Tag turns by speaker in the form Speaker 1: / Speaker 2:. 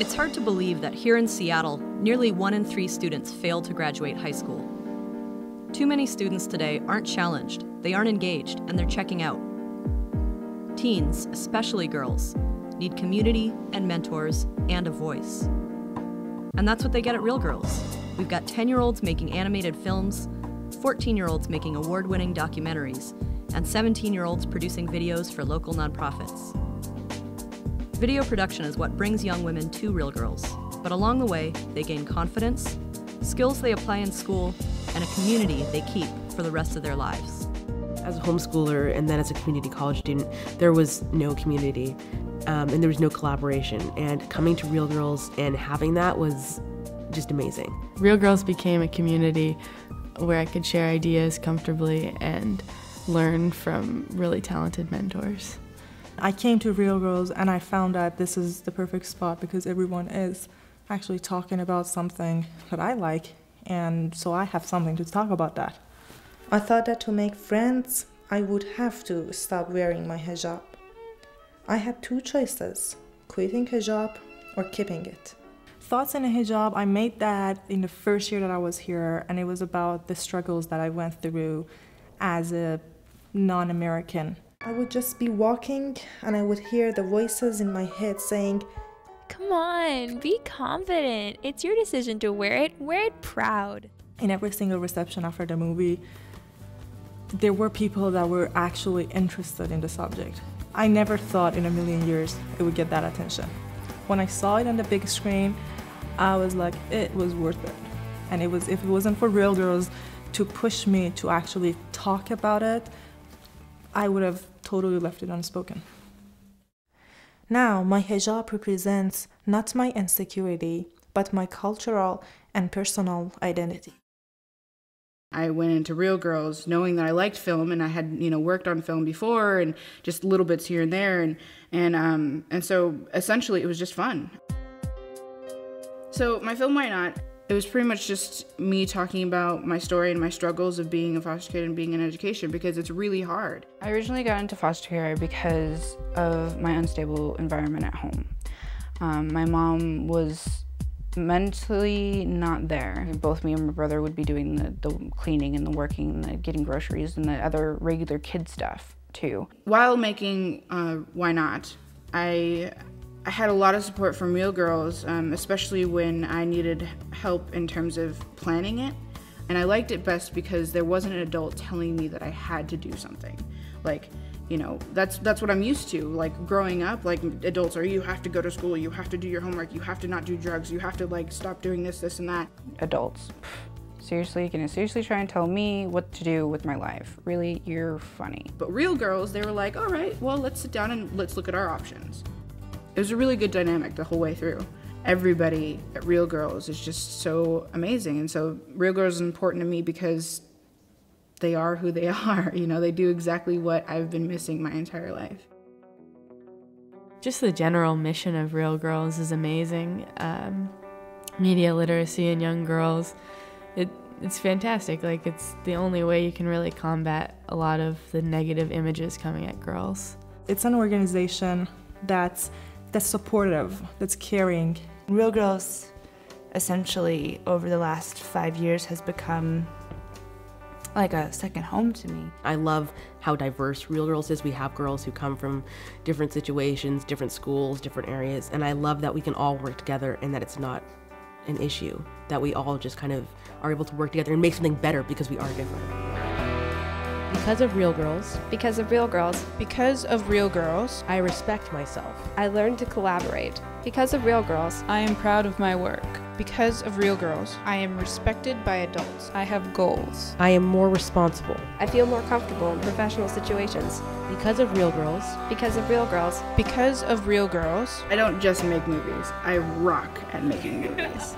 Speaker 1: It's hard to believe that here in Seattle, nearly 1 in 3 students fail to graduate high school. Too many students today aren't challenged, they aren't engaged, and they're checking out. Teens, especially girls, need community and mentors and a voice. And that's what they get at Reel Grrls. We've got 10-year-olds making animated films, 14-year-olds making award-winning documentaries, and 17-year-olds producing videos for local nonprofits. Video production is what brings young women to Reel Grrls, but along the way, they gain confidence, skills they apply in school, and a community they keep for the rest of their lives.
Speaker 2: As a homeschooler and then as a community college student, there was no community and there was no collaboration. And coming to Reel Grrls and having that was just amazing.
Speaker 3: Reel Grrls became a community where I could share ideas comfortably and learn from really talented mentors.
Speaker 4: I came to Reel Grrls and I found that this is the perfect spot because everyone is actually talking about something that I like, and so I have something to talk about that.
Speaker 5: I thought that to make friends, I would have to stop wearing my hijab. I had 2 choices, quitting hijab or keeping it.
Speaker 4: Thoughts in a hijab, I made that in the first year that I was here, and it was about the struggles that I went through as a non-American.
Speaker 5: I would just be walking and I would hear the voices in my head saying,
Speaker 6: "Come on, be confident. It's your decision to wear it proud."
Speaker 4: In every single reception after the movie, there were people that were actually interested in the subject. I never thought in a million years it would get that attention. When I saw it on the big screen, I was like, it was worth it. And if it wasn't for Reel Grrls to push me to actually talk about it, I would have totally left it unspoken.
Speaker 5: Now, my hijab represents not my insecurity, but my cultural and personal identity.
Speaker 7: I went into Reel Grrls knowing that I liked film and I had, worked on film before and just little bits here and there, and so essentially it was just fun. So my film Why Not? It was pretty much just me talking about my story and my struggles of being a foster kid and being in education, because it's really hard.
Speaker 8: I originally got into foster care because of my unstable environment at home. My mom was mentally not there. Both me and my brother would be doing the cleaning and the working, the getting groceries and the other regular kid stuff too.
Speaker 7: While making Why Not, I had a lot of support from Reel Grrls, especially when I needed help in terms of planning it. And I liked it best because there wasn't an adult telling me that I had to do something. Like, that's what I'm used to. Like growing up, like adults are, you have to go to school, you have to do your homework, you have to not do drugs, you have to stop doing this and that.
Speaker 8: Adults, seriously, gonna seriously try and tell me what to do with my life? Really, you're funny.
Speaker 7: But Reel Grrls, they were like, all right, well, let's sit down and let's look at our options. It was a really good dynamic the whole way through. Everybody at Reel Grrls is just so amazing, and so Reel Grrls is important to me because they are who they are. They do exactly what I've been missing my entire life.
Speaker 3: Just the general mission of Reel Grrls is amazing. Media literacy in young girls, it's fantastic. It's the only way you can really combat a lot of the negative images coming at girls.
Speaker 4: It's an organization that's supportive, that's caring.
Speaker 9: Reel Grrls, essentially, over the last 5 years has become like a second home to me.
Speaker 2: I love how diverse Reel Grrls is. We have girls who come from different situations, different schools, different areas, and I love that we can all work together and that it's not an issue, that we all just kind of are able to work together and make something better because we are different.
Speaker 10: Because of Reel Grrls.
Speaker 6: Because of Reel Grrls.
Speaker 11: Because of Reel Grrls.
Speaker 10: I respect myself.
Speaker 6: I learned to collaborate. Because of Reel Grrls.
Speaker 11: I am proud of my work. Because of Reel Grrls. I am respected by adults. I have goals.
Speaker 10: I am more responsible.
Speaker 6: I feel more comfortable in professional situations.
Speaker 10: Because of Reel Grrls.
Speaker 6: Because of Reel Grrls.
Speaker 11: Because of Reel Grrls.
Speaker 7: I don't just make movies. I rock at making movies.